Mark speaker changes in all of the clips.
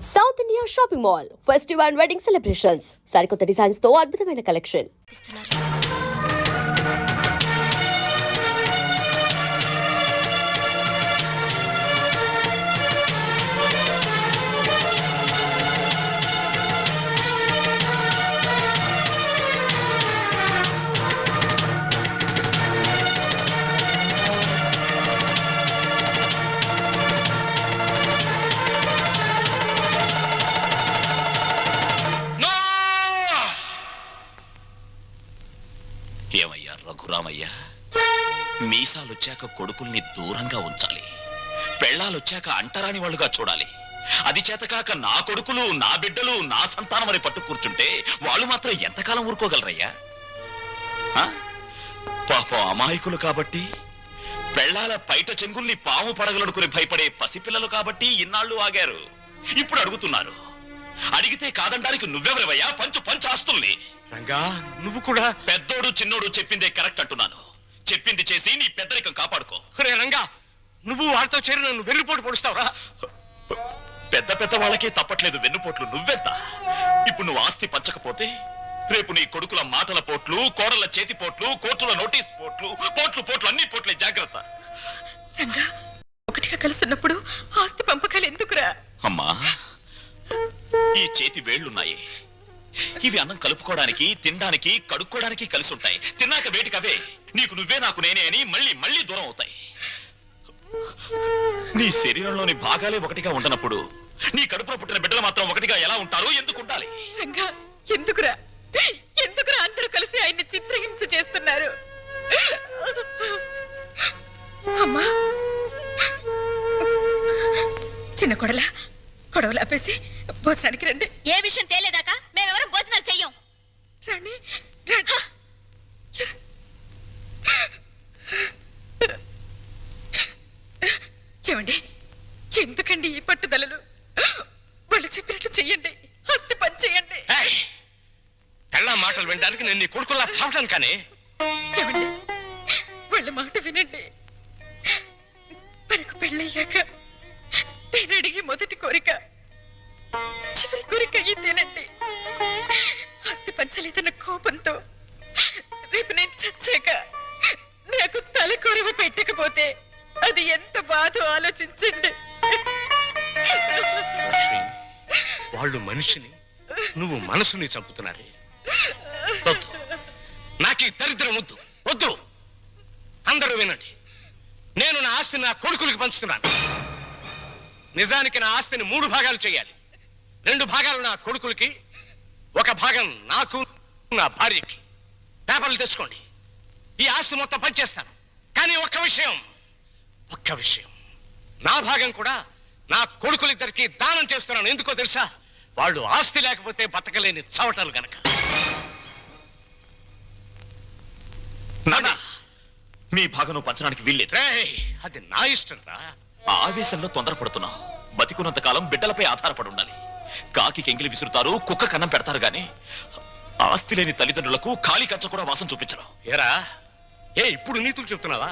Speaker 1: South India shopping mall festival and wedding celebrations సరికొత్త designs తో అద్భుతమైన కలెక్షన్.
Speaker 2: ఏమయ్యా రఘురామయ్య, మీసాలొచ్చాక కొడుకుల్ని దూరంగా ఉంచాలి, పెళ్ళాలొచ్చాక అంటరాని వాళ్ళుగా చూడాలి. అది చేతకాక నా కొడుకులు, నా బిడ్డలు, నా సంతానం అని పట్టు కూర్చుంటే వాళ్ళు మాత్రం ఎంతకాలం ఊరుకోగలరయ్యా? పాపం అమాయకులు కాబట్టి, పెళ్ళాల పైట చెంగుల్ని పాము పడగలడుకుని భయపడే పసిపిల్లలు కాబట్టి ఇన్నాళ్ళు ఆగారు. ఇప్పుడు అడుగుతున్నారు. అడిగితే కాదండానికి నువ్వెవరివయ్యా? పంచు ఆస్తుల్ని.
Speaker 3: రంగా, నువ్వు కూడా
Speaker 2: పెద్దోడు చిన్నోడు చెప్పిందే కరెక్ట్ అంటున్నాను. చెప్పింది చేసి నీ పెద్దరికం కాపాడుకో.
Speaker 3: రే రంగా, నువ్వు వాళ్ళతో చేరి నన్ను వెన్నుపోటు పొడుస్తావురా?
Speaker 2: పెద్ద వాళ్ళకే తప్పట్లేదు వెన్నుపోట్లు, నువ్వెంత? ఇప్పుడు నువ్వు ఆస్తి పంచకపోతే రేపు నీ కొడుకుల మాటల పోట్లు, కోడల చేతి పోట్లు, కోర్టుల నోటీస్ పోట్లు అన్ని పోట్లే. జాగ్రత్త.
Speaker 4: రంగా, ఒకటిగా కలుసున్నప్పుడు ఆస్తి పంపకాలు ఎందుకురా?
Speaker 2: అమ్మా, ఈ చేతి వేళ్లున్నాయి, ఇవి అన్నం కలుపుకోవడానికి, తినడానికి, కడుక్కోవడానికి కలిసి ఉంటాయి. తిన్నాక వేటికి అవే నీకు నువ్వే నాకు నేనే అని మళ్ళీ దూరం అవుతాయి. నీ శరీరంలోని భాగాలే ఒకటిగా ఉండనప్పుడు నీ కడుపులో పుట్టిన బిడ్డలు మాత్రం ఒకటిగా ఎలా ఉంటారు? ఎందుకు ఉండాలి?
Speaker 4: రంగా, ఎందుకురా అందరూ కలిసి ఆయన్ని చిత్రహింస చేస్తున్నారు? అమ్మా, చిన్న కొడవలు ఆపేసి భోజనానికి రండి.
Speaker 5: ఏ విషయం తేలేదాకా మేమెవరం భోజనాలు చెయ్యం.
Speaker 4: రండి. ఏమండి, ఎందుకండి ఈ పట్టుదలలు? వాళ్ళు చెప్పినట్టు చెయ్యండి, ఆస్తి పని చెయ్యండి.
Speaker 3: పెళ్ళ మాటలు వినడానికి నేను నీ కొడుకులా చవటం కానీ.
Speaker 4: ఏమండి, వాళ్ళ మాట వినండి. మనకు పెళ్ళయ్యాక నేను అడిగి మొదటి కోరిక, చివరి కోరిక ఇదేనండి. ఆస్తి పంచలేదన్న కోపంతో రేపు నేను చచ్చాక నాకు తలకొరువు పెట్టకపోతే అది ఎంత బాధో ఆలోచించండి.
Speaker 3: వాళ్ళు మనిషిని, నువ్వు మనసుని చంపుతున్నారే. నాకు ఈ దరిద్రం వద్దు. అందరూ వినండి, నేను నా ఆస్తిని నా కొడుకులకి పంచుతున్నాను. నిజానికి నా ఆస్తిని 3 భాగాలు చేయాలి. 2 భాగాలు నా కొడుకులకి, 1 భాగం నాకు, నా భార్యకి. పేపర్లు తెచ్చుకోండి. ఈ ఆస్తి మొత్తం పనిచేస్తాను. కానీ ఒక్క విషయం, నా భాగం కూడా నా కొడుకులిద్దరికి దానం చేస్తున్నాను. ఎందుకో తెలుసా? వాళ్ళు ఆస్తి లేకపోతే బతకలేని చవటలు గనక.
Speaker 2: మీ భాగం పంచడానికి వీల్లేదు.
Speaker 3: అది నా ఇష్టం రా.
Speaker 2: ఆవేశంలో తొందరపడుతున్నావు. బతికున్నంత కాలం బిడ్డలపై ఆధారపడి ఉండాలి. కాకి ఎంగిలి విసురుతారు, కుక్క కన్నం పెడతారు గాని ఆస్తి లేని తల్లిదండ్రులకు ఖాళీ కంచ కూడా వాసం చూపించరు.
Speaker 3: ఏరా, ఇప్పుడు నీతులు చెప్తున్నావా?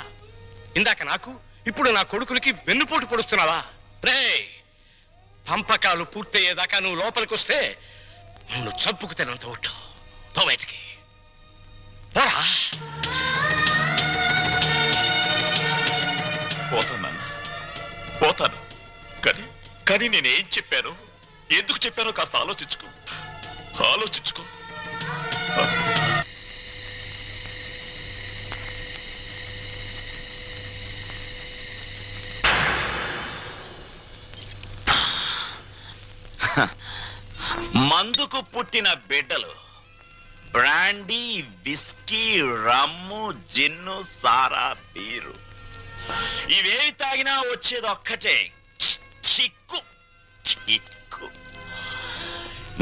Speaker 3: ఇందాక నాకు, ఇప్పుడు నా కొడుకులకి వెన్నుపోటు పొడుస్తున్నావా? రే, పంపకాలు పూర్తయ్యేదాకా నువ్వు లోపలికి వస్తే నన్ను చంపుకు తినంత ఒట్టు. పో బయటికి పోరా.
Speaker 2: పోతాను కానీ నేనేం చెప్పాను, ఎందుకు చెప్పానో కాస్త ఆలోచించుకో. మందుకు పుట్టిన బిడ్డలు బ్రాండీ, విస్కీ, రమ్ము, జిన్ను, సారా, బీరు ఇవేవి తాగినా వచ్చేది ఒక్కటే, కిక్కు.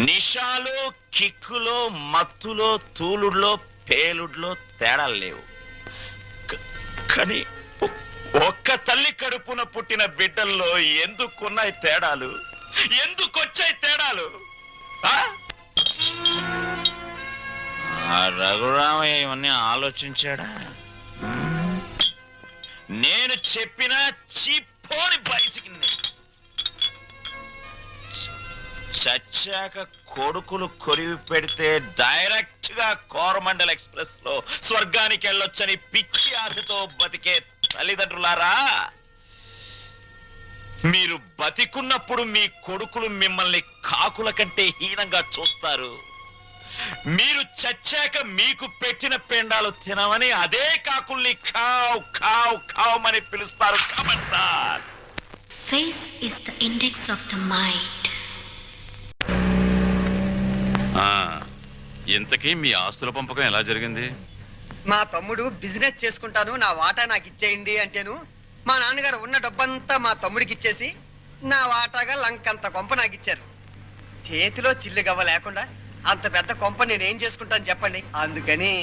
Speaker 2: నిషాలో, కిక్కులో, మత్తులో, తూలుడులో, పేలుడులో తేడాలు లేవు. కానీ ఒక్క తల్లి కడుపున పుట్టిన బిడ్డల్లో ఎందుకున్నాయి తేడాలు? ఎందుకొచ్చాయి తేడాలు? రఘురామయ్య ఇవన్నీ ఆలోచించాడా? నేను చెప్పిన చిప్పోని బయటికి చచ్చాక కొడుకులు కొరివి పెడితే డైరెక్ట్ గా కోరమండల్ ఎక్స్ప్రెస్ లో స్వర్గానికి వెళ్ళొచ్చని పిచ్చి ఆశతో బతికే తల్లిదండ్రులారా, మీరు బతికున్నప్పుడు మీ కొడుకులు మిమ్మల్ని కాకుల కంటే హీనంగా చూస్తారు. మీరు చచ్చాక మీకు పెట్టిన పెండాలు తినమని అదే కాకుల్ని కావ్ కావ్ కావమని పిలుస్తారు. కమంటార్.
Speaker 6: Face is the index of the mind.
Speaker 2: ఇంతకీ మీ ఆస్తుల పంపకం ఎలా జరిగింది?
Speaker 7: మా తమ్ముడు బిజినెస్ చేసుకుంటాను, నా వాటా నాకు ఇచ్చేయండి అంటేను మా నాన్నగారు ఉన్న డబ్బంతా మా తమ్ముడికి ఇచ్చేసి నా వాటాగా లంకంత కొంప నాకు ఇచ్చారు. చేతిలో చిల్లుగవ్వ లేకుండా అంత పెద్ద కొంప నేనేం చేసుకుంటాను చెప్పండి. అందుకని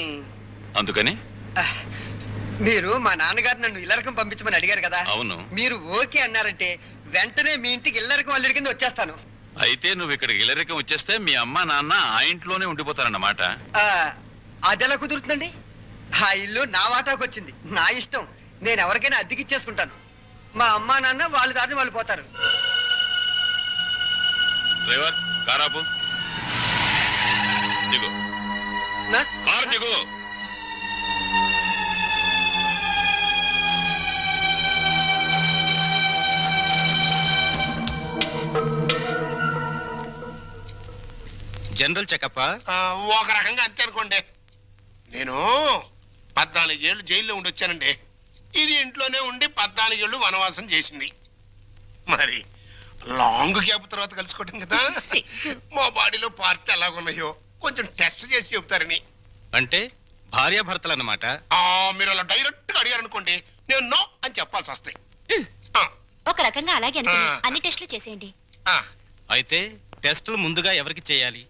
Speaker 7: మీరు మా నాన్నగారు నన్ను ఇల్లరకం పంపించమని అడిగారు కదా.
Speaker 2: అవును.
Speaker 7: మీరు ఓకే అన్నారంటే వెంటనే మీ ఇంటికి ఇల్లరకం అల్లుడి కింద వచ్చేస్తాను.
Speaker 2: అయితే నువ్వు ఇక్కడికి ఇల్లరికం వచ్చేస్తే మీ అమ్మ నాన్న ఆ ఇంట్లోనే ఉండిపోతారన్నమాట.
Speaker 7: అదెలా కుదురుతుందండి? ఆ ఇల్లు నా వాటాకు వచ్చింది, నా ఇష్టం. నేను ఎవరికైనా అద్దెకిచ్చేసుకుంటాను. మా అమ్మా నాన్న వాళ్ళ దారిని వాళ్ళు పోతారు.
Speaker 2: డ్రైవర్ కారాపు దిగు. కారు దిగు.
Speaker 8: జనరల్ చెకప్
Speaker 3: ఒక రకంగా అంతే అనుకోండి. నేను 14 ఏళ్ళు జైల్లో ఉండొచ్చానండి. ఇది ఇంట్లోనే ఉండి 14 ఏళ్ళు వనవాసం చేసింది. మరి లాంగ్ గ్యాప్ తర్వాత కలుసుకోవటం కదా. మా బాడీలో పార్ట్ ఎలాగున్నాయో కొంచెం టెస్ట్ చేసి చెప్తారని.
Speaker 8: అంటే భార్యాభర్తలు అన్నమాట.
Speaker 3: మీరు అలా డైరెక్ట్ గా అడిగారనుకోండి, నేను నో అని చెప్పాల్సి వస్తాయి.
Speaker 5: ఒక రకంగా అలాగే అనుకుని అన్ని టెస్టులు చేసేయండి.
Speaker 8: అయితే టెస్టులు ముందుగా ఎవరికి చేయాలి?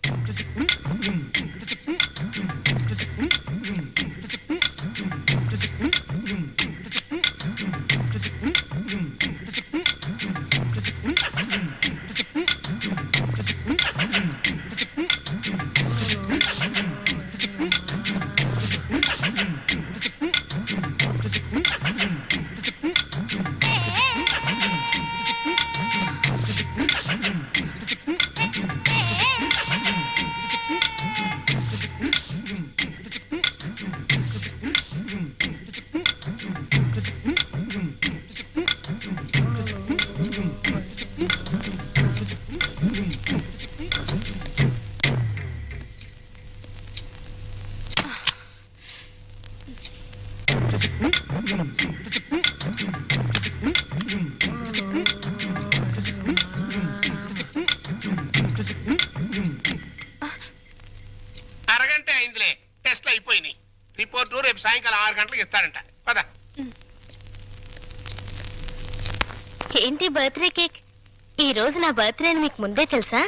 Speaker 3: అరగంట అయిందిలే, టెస్ట్లు అయిపోయినాయి. రిపోర్టు రేపు సాయంకాలం 6 గంటలకు ఇస్తాడంట. పద.
Speaker 5: ఏంటి బర్త్డే కేక్? ఈ రోజు నా బర్త్డే అని మీకు ముందే తెలుసా?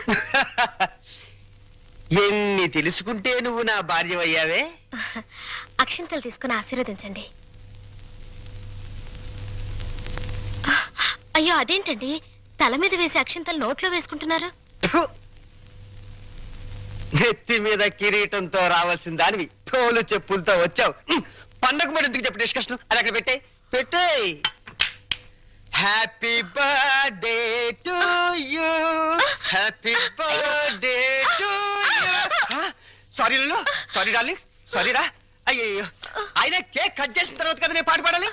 Speaker 7: ఎన్ని తెలుసుకుంటే నువ్వు నా భార్య అయ్యావే.
Speaker 5: అక్షంతలు తీసుకుని ఆశీర్వదించండి. అయ్యో అదేంటండి, తల మీద వేసి అక్షంతలు నోట్లో వేసుకుంటున్నారు?
Speaker 7: నెత్తి మీద కిరీటంతో రావాల్సిన దానివి తోలు చెప్పులతో వచ్చావు. పండగ మరి ఎందుకు చెప్పు డిస్కషన్? అది అక్కడ పెట్టే. Happy birthday to you, happy birthday to you. Sorry sorry darling, sorry రా. అయ్యో, ఆయన కేక్ కట్ చేసిన తర్వాత కదా నేను పాట పాడాలి,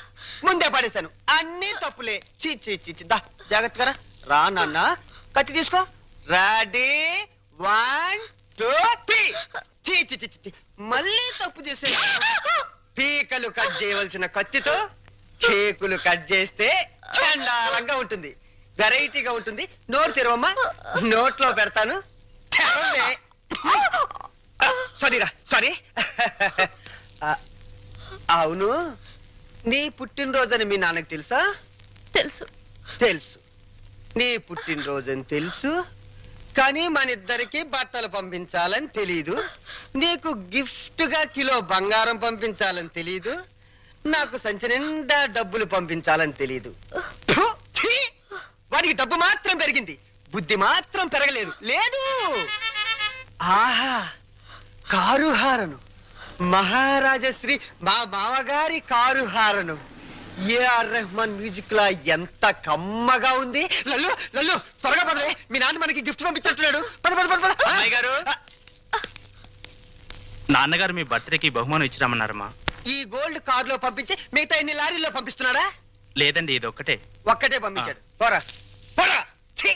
Speaker 7: ముందే పాడేశాను. అన్ని తప్పులే. దా జాగ్రత్తగా రా నాన్న. కత్తి తీసుకో. రెడీ 1 2 3. మళ్ళీ తప్పు చేసే. పీకలు కట్ చేయవలసిన కత్తితో కేకులు కట్ చేస్తే చండాలంగా ఉంటుంది, వెరైటీగా ఉంటుంది. నోరు తెరవమ్మా, నోట్లో పెడతాను. సారీరా, సారీ. అవును, నీ పుట్టినరోజని మీ నాన్నకు తెలుసా?
Speaker 5: తెలుసు.
Speaker 7: తెలుసు, నీ పుట్టినరోజని తెలుసు. కానీ మన ఇద్దరికి బట్టలు పంపించాలని తెలీదు. నీకు గిఫ్ట్ గా కిలో బంగారం పంపించాలని తెలీదు. నాకు సంచి నిండా డబ్బులు పంపించాలని తెలీదు. వాడికి డబ్బు మాత్రం పెరిగింది, బుద్ధి మాత్రం పెరగలేదు. లేదు. ఆహా, కారు హారను, మహారాజశ్రీ మా మామగారి car horn. AR Rahman music లా ఎంత కమ్మగా ఉంది. లల్లు లల్లు త్వరగా పదవే, మీ నాన్న మనకి గిఫ్ట్ పంపించట్లేడు. పద పద పద పద.
Speaker 8: అమ్మాయి గారు, నాన్నగారు మీ బర్త్డేకి బహుమానం ఇచ్చిరామన్నారమ్మా.
Speaker 7: ఈ గోల్డ్ కార్ లో పంపించి మిగతా ఎన్ని లారీల్లో పంపిస్తున్నాడా?
Speaker 8: లేదండి, ఇది ఒక్కటే.
Speaker 7: ఒక్కటే పంపించాడు. పోరా పోరా. ఛీ!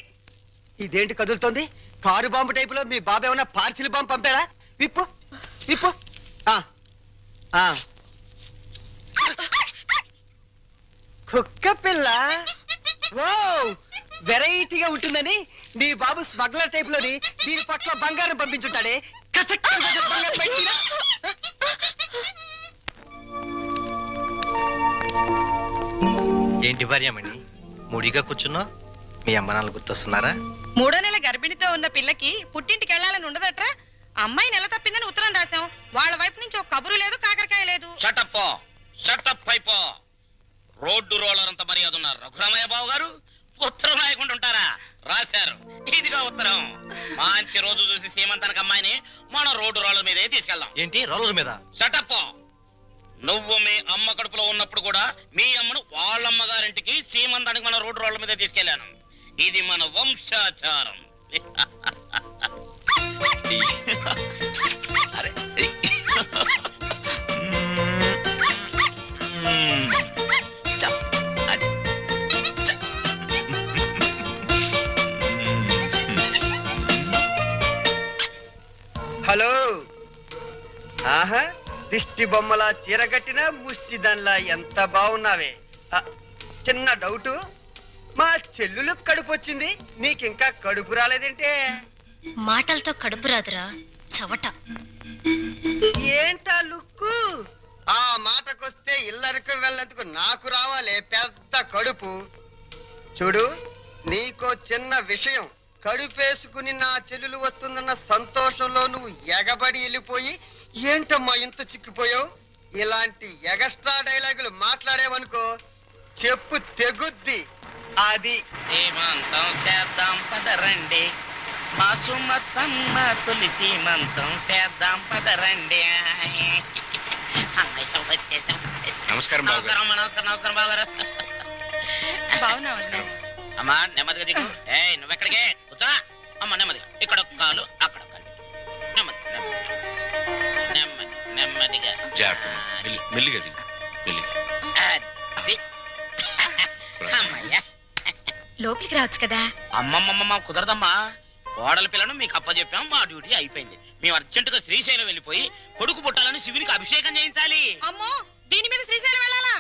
Speaker 7: ఇదేంటి కదులుతోంది? కారు బాంబు టైపులో మీ బాబు ఏమన్నా పార్సిల్ బాంబు పంపాడా? విప్పు విప్పు. ఆ, ఆ. కుక్క పిల్ల. ఓ, వెరైటీగా ఉంటుందని నీ బాబు స్మగ్లర్ టైప్ లోని దీని పట్ల బంగారం పంపించుంటాడే. కసక్ బంగారం బయటికి రా.
Speaker 9: ఏంటి భార్యమణి ముడిగా కూర్చున్నా? మీ అమ్మ నాన్న గుర్తొస్తున్నారా?
Speaker 4: 3వ నెల గర్భిణితో ఉన్న పిల్లకి పుట్టింటికి వెళ్ళాలని ఉండదట్రా. అమ్మాయి నెల తప్పిందని ఉత్తరం రాశాం. వాళ్ళ వైపు నుంచి ఒక కబురు లేదు, కాకరకాయ లేదు.
Speaker 3: షటప్ అయిపో. రోడ్డు రోలర్ అంత మర్యాద ఉన్నారు రఘురామయ్య బాబు గారు. ఉత్తరం రాయకుండా ఉంటారా? రాశారు. ఇదిగా ఉత్తరం. మంచి రోజు చూసి సీమంతానికి అమ్మాయిని మన రోడ్డు రోలర్ మీదే తీసుకెళ్దాం.
Speaker 9: ఏంటి రోలర్ మీద?
Speaker 3: షటప్. నువ్వు మీ అమ్మ కడుపులో ఉన్నప్పుడు కూడా మీ అమ్మను వాళ్ళమ్మ గారింటికి సీమంతానికి మన రోడ్డు రోడ్ల మీద తీసుకెళ్లాను. ఇది మన వంశాచారం.
Speaker 2: అరే
Speaker 7: హలో. ఆహా, దిష్టి బొమ్మలా చీర కట్టిన ముష్టి దానిలా ఎంత బాగున్నావే. చిన్న డౌటు, మా చెల్లులు కడుపు వచ్చింది, నీకింకా కడుపు రాలేదేంటే?
Speaker 5: మాటలతో కడుపు రాదురా చవట.
Speaker 7: ఏంటా లుక్కు? ఆ మాటకొస్తే ఇల్లరికి వెళ్ళేందుకు నాకు రావాలే పెద్ద కడుపు. చూడు, నీకో చిన్న విషయం. కడుపేసుకుని నా చెల్లెలు వస్తుందన్న సంతోషంలో నువ్వు ఎగబడి వెళ్ళిపోయి ఏంటమ్మా ఇంత చిక్కిపోయావు? ఇలాంటి ఎగస్ట్రా డైలాగులు మాట్లాడేవనుకో చెప్పు తెగుద్ది. అది
Speaker 3: సీమంతం చేద్దాం పదరండి, మా సుమతమ్మ తొలి సీమంతం చేద్దాం పదరండి.
Speaker 8: నమస్కారం
Speaker 3: నమస్కారం బాగారు.
Speaker 4: బాగున్నావు.
Speaker 3: అమ్మా నెమ్మదిగా దిగు. నువ్వెక్కడికే కూర్చో. అమ్మ నెమ్మదిగా, ఇక్కడ ఒక కాలు అక్కడ ఒక కాలు. నెమ్మదిగా
Speaker 2: మెల్లిగా దిగు, మెల్లిగా.
Speaker 3: అది. అమ్మయ్యా.
Speaker 4: లోపలికి రావచ్చు కదా.
Speaker 3: అమ్మమ్మమ్మ కుదరదమ్మా. కోడల పిల్లను మీకు అప్పచెప్పాం, మా డ్యూటీ అయిపోయింది. మేము అర్జెంటుగా శ్రీశైలం వెళ్ళిపోయి కొడుకు పుట్టాలని శివునికి అభిషేకం చేయించాలి.
Speaker 4: అమ్మో, దీని మీద శ్రీశైలం వెళ్ళాలా?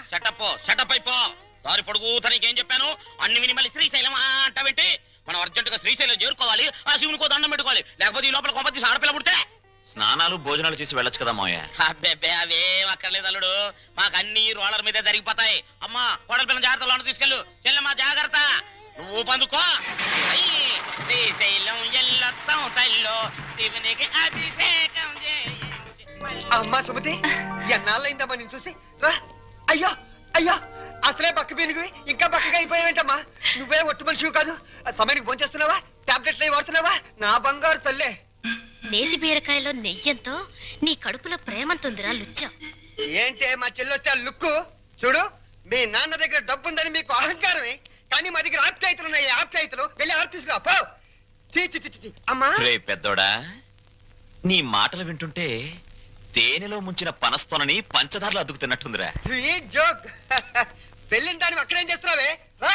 Speaker 3: షటప్ అయిపో. దారి పొడుగు తనకేం చెప్పాను అన్ని విని మళ్ళీ శ్రీశైలం అంటావేంటి? మనం అర్జెంటుగా శ్రీశైలం చేరుకోవాలి, ఆ శివునికో దండం పెట్టుకోవాలి. లేకపోతే ఈ లోపల కొంప తీసి ఆడపిల్ల పుడితే
Speaker 2: స్నానాలు భోజనాలు చేసి వెళ్ళొచ్చు కదా మావయ్య.
Speaker 3: అబ్బే అవేం అక్కర్లేదు అల్లుడు. మాకు అన్ని రోలర్ మీదే జరిగిపోతాయి. అమ్మా కోడల పిల్లని జాగ్రత్త లోన తీసుకెళ్ళు. చెల్లెమ్మా జాగ్రత్త, నువ్వు పందుకో. శ్రీశైలం ఎల్లొత్తం తల్లో శివునికి అభిషేకం
Speaker 7: అమ్మా సుమతి, ఎన్నాళ్ళైందమ్మా నేను చూసి. రా. అయ్యో అయ్యో, అసలే బక్క పీనుగువి ఇంకా బక్కగా అయిపోయావేంటమ్మా? నువ్వే ఒట్టు మనిషివి కాదు. సమయానికి భోంచేస్తున్నావా? టాబ్లెట్లు అవి వాడుతున్నావా? నా బంగారు తల్లే.
Speaker 5: నేతి బీరకాయలో నెయ్యంతో నీ కడుపులో ప్రేమంతుందిరా లుచ్చా.
Speaker 7: ఏంటే మా చెల్లొస్తే ఆ లుక్కు? చూడు, మీ నాన్న దగ్గర డబ్బుందని మీకు అహంకారమే, కానీ మా దగ్గర ఆప్యాయతలు ఉన్నాయి. ఆప్యాయతలు వెళ్ళి ఆడ తీసుకురా పో. చీ అమ్మా.
Speaker 2: రే పెద్దోడా, నీ మాటలు వింటుంటే తేనెలో ముంచిన పనస్తోనని పంచదారలు అద్దుకుతున్నట్టుందిరా.
Speaker 7: Sweet joke. వెళ్ళిన దాన్ని అక్కడేం చేస్తున్నావే? రా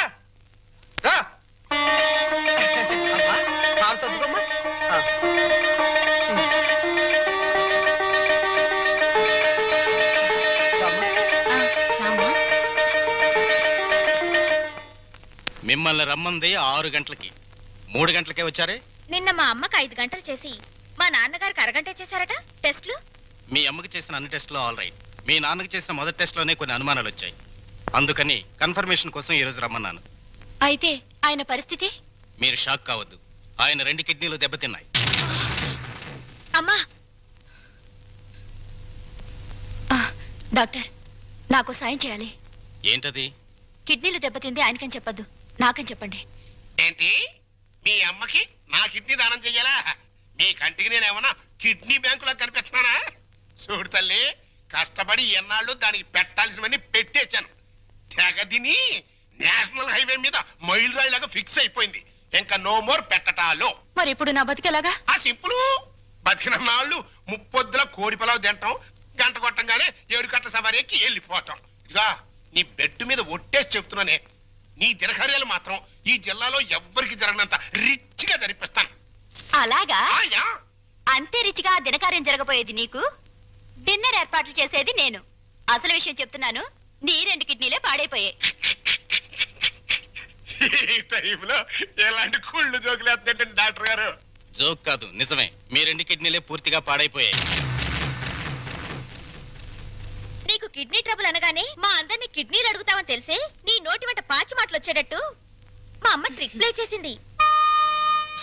Speaker 7: రా. అమ్మా, కారు తద్దుకోమ్మా.
Speaker 8: మిమ్మల్ని రమ్మంది 6 గంటలకి, 3 గంటలకే వచ్చారే.
Speaker 5: నిన్న మా అమ్మకి 5 గంటలు చేసి మా నాన్నగారికి అరగంట చేశారట టెస్ట్లు.
Speaker 8: మీ అమ్మకి చేసిన అన్ని టెస్టులు ఆల్ రైట్. మీ నాన్నకి చేసిన మొదటి టెస్ట్లోనే కొన్ని అనుమానాలు వచ్చాయి. అందుకని కన్ఫర్మేషన్ కోసం ఈ రోజు రమ్మన్నాను.
Speaker 5: అయితే ఆయన పరిస్థితి?
Speaker 8: మీరు షాక్ కావద్దు. ఆయన 2 కిడ్నీలు దెబ్బతిన్నాయి.
Speaker 5: అమ్మా డాక్టర్, నాకు సాయం చేయాలి.
Speaker 8: ఏంటది?
Speaker 5: కిడ్నీలు దెబ్బతింది ఆయనకని చెప్పద్దు, నాకని చెప్పండి.
Speaker 3: ఏంటి? మీ అమ్మకి నా కిడ్నీ దానం చెయ్యాలా? మీ కంటికి నేనేమన్నా కిడ్నీ బ్యాంకులో కనిపిస్తున్నానా? చూడు తల్లి, కష్టపడి ఎన్నాళ్ళు దానికి పెట్టాల్సినవన్నీ పెట్టేశాను. తెగదిని నేషనల్ హైవే మీద మైల్ రాయిలాగా ఫిక్స్ అయిపోయింది. ఇంకా నో మోర్ పెట్టటాలో.
Speaker 4: మరి ఇప్పుడు నా బతికేలాగా?
Speaker 3: ఆ సింపుల్. బతికిన నాళ్ళు ముప్పొద్దుల కోడి పొలావు తింటాం, గంట కొట్టంగానే 7 గంటల సవారీకి వెళ్ళిపోవటం. ఇదిగా నీ బెడ్ మీద ఒట్టేసి చెప్తున్నానే, నీ దినకార్యాలు మాత్రం ఈ జిల్లాలో ఎవ్వరికి జరగనంత రిచ్ గా జరిపిస్తాను.
Speaker 5: అలాగా?
Speaker 3: ఆయా
Speaker 5: అంతే రిచిగా ఆ దినకార్యం జరగబోయేది నీకు, డిన్నర్ ఏర్పాట్లు చేసేది నేను. అసలు విషయం చెప్తున్నాను, నీ 2 కిడ్నీలే పాడైపోయాయి.
Speaker 3: ఈ టైంలో ఎలాంటి కుళ్ళు జోకులు వేస్తుంటే డాక్టర్ గారు.
Speaker 8: జోక్ కాదు, నిజమే. మీ 2 కిడ్నీలే పూర్తిగా పాడైపోయాయి.
Speaker 5: నీకు కిడ్నీ ట్రబుల్ అనగానే మా అందరినీ కిడ్నీలు అడుగుతామని తెలిసే నీ నోటి వెంట పాచి మాటలు వచ్చేటట్టు మా అమ్మ ట్రిక్ ప్లే చేసింది.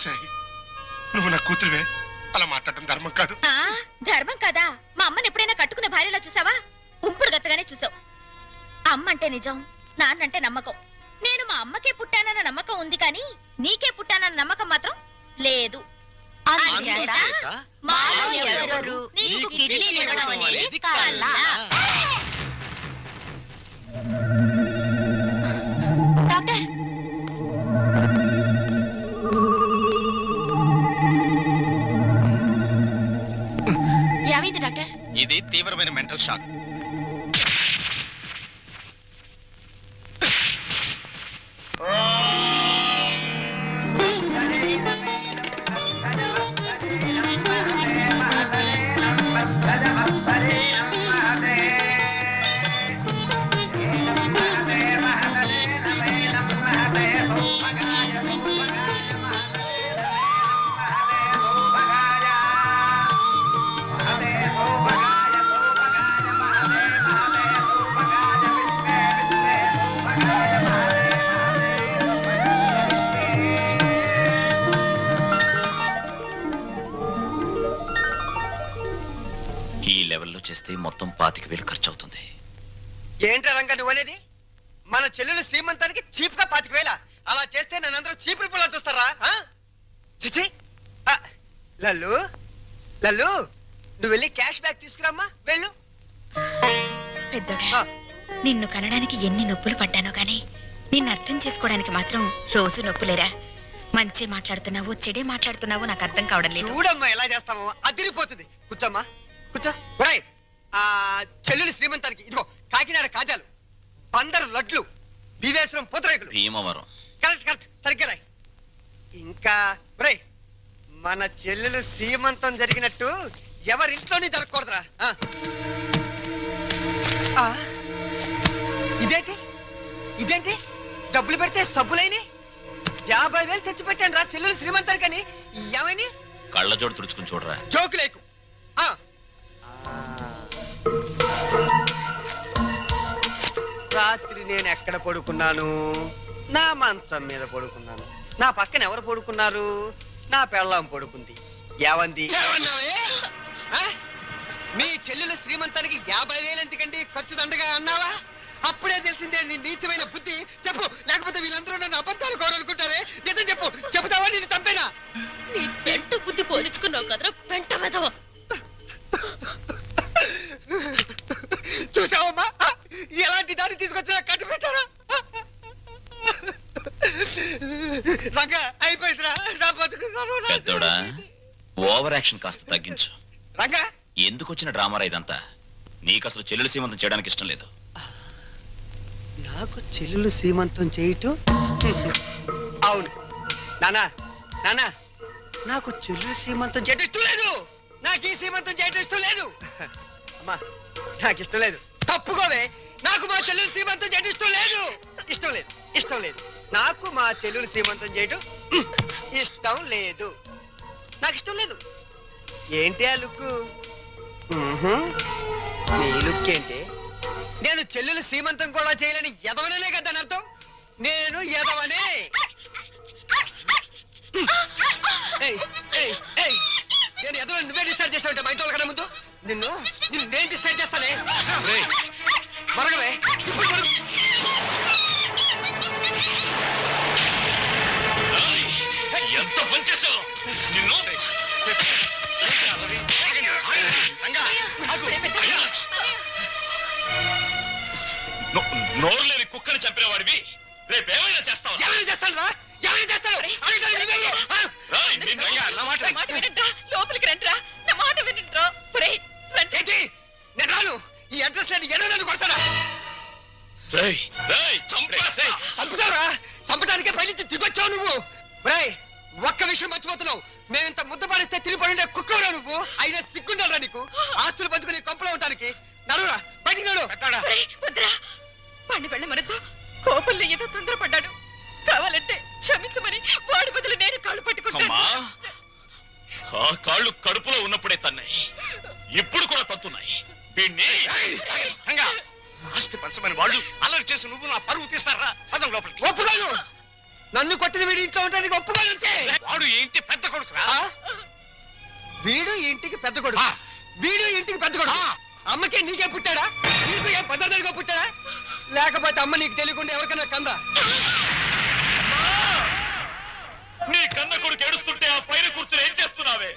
Speaker 3: సై, నువ్వు నా కూతురువే, అలా మాట్లాడటం ధర్మం కాదు.
Speaker 5: ఆ ధర్మం కదా. మా అమ్మని ఎప్పుడైనా కట్టుకున్న భార్యలా చూసావా? ఉంపుడు గత్తగానే చూసావు. అమ్మ అంటే నిజం, నాన్నంటే నమ్మకం. నేను మా అమ్మకే పుట్టానన్న నమ్మకం ఉంది కానీ నీకే పుట్టానన్న నమ్మకం మాత్రం లేదు. అందుచేత మాలో ఎవరెవరు నీకు కిడ్నీలు ఇవ్వడం అనేది కల. డాక్టర్, ఏమైంది డాక్టర్?
Speaker 8: ఇది తీవ్రమైన మెంటల్ షాక్.
Speaker 2: ఈ లెవెల్లో చేస్తే మొత్తం 25,000 ఖర్చు అవుతుంది.
Speaker 7: ఏంట్రా రంగా నువ్వు అనేది? మన చెల్లెలు శ్రీమంతానికి చీప్ గా 25,000. అలా చేస్తే నన్నందరూ చీప్ రిపోలా చూస్తారా? చిచి. లల్లు లల్లు, నువ్వు వెళ్ళి క్యాష్ బ్యాక్ తీసుకురామ్మా, వెళ్ళు.
Speaker 5: పెద్దోడా, నిన్ను కనడానికి ఎన్ని నొప్పులు పడ్డానో గాని నిన్ను అర్థం చేసుకోవడానికి మాత్రం రోజు నొప్పులేరా. మంచి మాట్లాడుతున్నావు, చెడే మాట్లాడుతున్నావు నాకు అర్థం కావడం లేదు.
Speaker 7: చూడమ్మా ఎలా చేస్తామో, అదిరిపోతుంది. కూర్చోమ్మా, కూర్చో. ఒరేయ్, ఆ చెల్లెలు శ్రీమంతానికి ఇదిగో కాకినాడ కాజాలు, 12 లడ్లు, బీవేశ్వరం పూతరేకులు.
Speaker 2: భీమవరం.
Speaker 7: కరెక్ట్ కరెక్ట్, సరిగ్గా రాయ్. ఇంకా ఒరేయ్, మన చెల్లెలు శ్రీమంతం జరిగినట్టు ఎవరింట్లోనే జరగకూడదురా. ఇదేంటి ఇదేంటి డబ్బులు పెడితే సబ్బులైని 50,000 తెచ్చి పెట్టాను రా చెల్లెలు శ్రీమంతానికని. ఏమైనా
Speaker 2: కళ్ళజోడు తుడుచుకుని చూడరా.
Speaker 7: జోకు లేకు. రాత్రి నేను ఎక్కడ పడుకున్నాను? నా మంచం మీద పడుకున్నాను. నా పక్కన ఎవరు పడుకున్నారు? నా పెళ్ళాం పడుకుంది. ఏవంది? మీ చెల్లెలు శ్రీమంతానికి 50,000 ఎందుకండి ఖర్చు దండగా అన్నావా? అప్పుడే తెలిసిందే నీ నీచమైన బుద్ధి. చెప్పు, లేకపోతే వీళ్ళందరూ నన్ను అబద్ధాలు కోరనుకుంటారే. నిజం చెప్పు, చెబుతావా నేను చంపేనా?
Speaker 5: నీ పెంట బుద్ధి పోల్చుకున్నావు కదరా పెంట వెధవ.
Speaker 7: చూసావమ్మా, ఎలాంటి దాన్ని తీసుకొచ్చినా కట్టు పెట్టారా? రంగా అయిపోయిందిరా, నా బతుకు
Speaker 2: పెద్దోడా, ఓవర్ యాక్షన్ కాస్త తగ్గించు.
Speaker 7: రంగా,
Speaker 2: ఎందుకు వచ్చిన డ్రామారా ఇదంతా? నీకు అసలు చెల్లెలు సీమంతం చేయడానికి ఇష్టం లేదు.
Speaker 7: నాకు చెల్లెలు సీమంతం చేయటం? అవును నానా, నానా, నాకు చెల్లెలు సీమంతం చేయటం ఇష్టం లేదు. నాకు ఈ సీమంతం చేయటం ఇష్టం లేదు. అమ్మా, నాకు ఇష్టం లేదు. తప్పుకోవే. నాకు మా చెల్లెలు సీమంతం చేయటం ఇష్టం లేదు. ఇష్టం లేదు, ఇష్టం లేదు. నాకు మా చెల్లెలు సీమంతం చేయటం ఇష్టం లేదు. నాకు ఇష్టం లేదు. ఏంటి ఆ లుక్? నీ లుక్ ఏంటి? నేను చెల్లెలు సీమంతం కూడా చేయలేని ఎదవననే కదా అర్థం. నేను ఎదవనే. నేను ఎదవని నువ్వే డిసైడ్ చేస్తావంటే మా ఇంట్లో కన్నా ముందు నిన్ను నేను డిసైడ్ చేస్తానే. మరగవే, ఇప్పుడు మరుగు.
Speaker 2: ఎంత పనిచేసావు నిన్ను! నోరు లేని కుక్క కుక్కని చంపిన వాడివి రేపేమైనా చేస్తావు
Speaker 7: ఎవరిని చేస్తాను రా ఎవరిని చేస్తాను అడగడానికి నువ్వెవరు?
Speaker 3: అయ్యా, నా మాట విను.
Speaker 5: లోపలికి రండిరా నా మాట వినండిరా ఒరేయ్ రండి
Speaker 7: ఏంటి నేను రాను ఈ అడ్రస్ లేని ఎడో నన్ను కొడతారా చంపుతావురా చంపడానికే పైనుంచి దిగొచ్చావు నువ్వు రేయ్ ఒక్క విషయం మర్చిపోతున్నావు మేమింత ముద్ద పాడిస్తే తిరిగిపడి కుక్కవరా నువ్వు అయినా సిగ్గుండాలరా నీకు ఆస్తులు పంచుకుని కంపలో ఉండడానికి నడురా బయటికి నడు
Speaker 5: ఒరేయ్, వద్దురా వాడిని వెళ్ళమనద్దు కోపంలో ఏదో తొందరపడ్డాడు కావాలంటే క్షమించమని వాడి బదులు నేను కాళ్ళు పట్టుకుంటాను
Speaker 2: అమ్మా ఆ కాళ్ళు కడుపులో ఉన్నప్పుడే తన్నాయి ఇప్పుడు కూడా తత్తున్నాయి వీణ్ణి
Speaker 3: రంగా, ఆస్తి పంచమని వాళ్ళు అల్లరి చేసి నువ్వు నా పరువు తీస్తారా పదం లోపలికి.
Speaker 7: ఒప్పుకోను నన్ను కొట్టిన వీడి ఇంట్లో ఉంటానికి ఒప్పుకోను అంతే
Speaker 3: వాడు ఈ ఇంటి పెద్ద కొడుకురా.
Speaker 7: ఆ? వీడు ఈ ఇంటికి పెద్ద కొడుకు వీడు ఈ ఇంటికి పెద్ద కొడుకు అమ్మకే నీకే పుట్టాడా నీకు ఏ పద్ధతిగా పుట్టాడా లేకపోతే అమ్మ నీకు తెలియకుండా ఎవరికైనా కందా
Speaker 2: నీ కన్న కొడుకు ఏడుస్తుంటే ఆ పైన కూర్చుని ఏం చేస్తున్నావే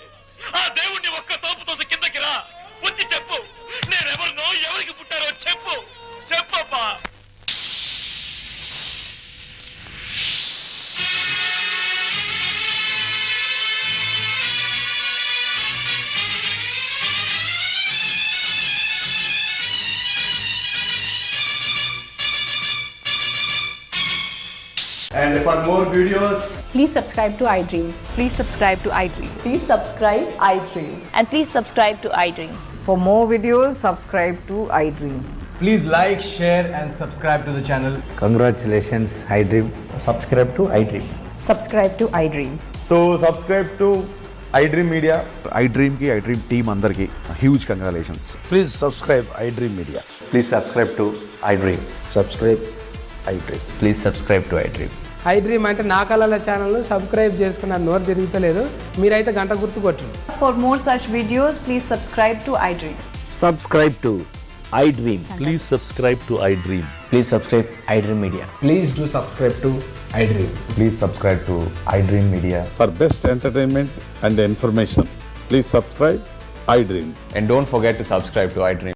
Speaker 2: ఆ దేవుణ్ణి ఒక్క తోపుతో కిందకి రా వచ్చి చెప్పు నేనెవరినో ఎవరికి పుట్టారో చెప్పు చెప్పప్పా
Speaker 10: And for more videos,
Speaker 11: Please subscribe to iDream.
Speaker 12: Please subscribe to iDream.
Speaker 11: Please subscribe iDream.
Speaker 12: And please subscribe to iDream.
Speaker 11: For more videos, subscribe to iDream.
Speaker 10: please like, share, and subscribe to the channel.
Speaker 13: Congratulations, iDream.
Speaker 10: Subscribe to iDream.
Speaker 11: Subscribe to iDream.
Speaker 10: So, subscribe to iDream Media.
Speaker 13: iDream ki iDream team andarki huge congratulations.
Speaker 14: Please subscribe iDream Media.
Speaker 13: Please subscribe to iDream.
Speaker 14: Subscribe iDream.
Speaker 13: Please subscribe to iDream.
Speaker 11: iDream అంటే నా కళల channel subscribe చేసుకున్న నోరు తిరుగుతలేదు మీరైతే గంట గుర్తు కొట్టండి.
Speaker 12: For more such videos, please subscribe to iDream.
Speaker 14: Subscribe to iDream. Please subscribe to iDream.
Speaker 13: Please subscribe iDream Media.
Speaker 10: Please do subscribe to iDream.
Speaker 13: Please subscribe to iDream Media.
Speaker 14: For best entertainment and information, please subscribe iDream.
Speaker 13: And don't forget to subscribe to iDream.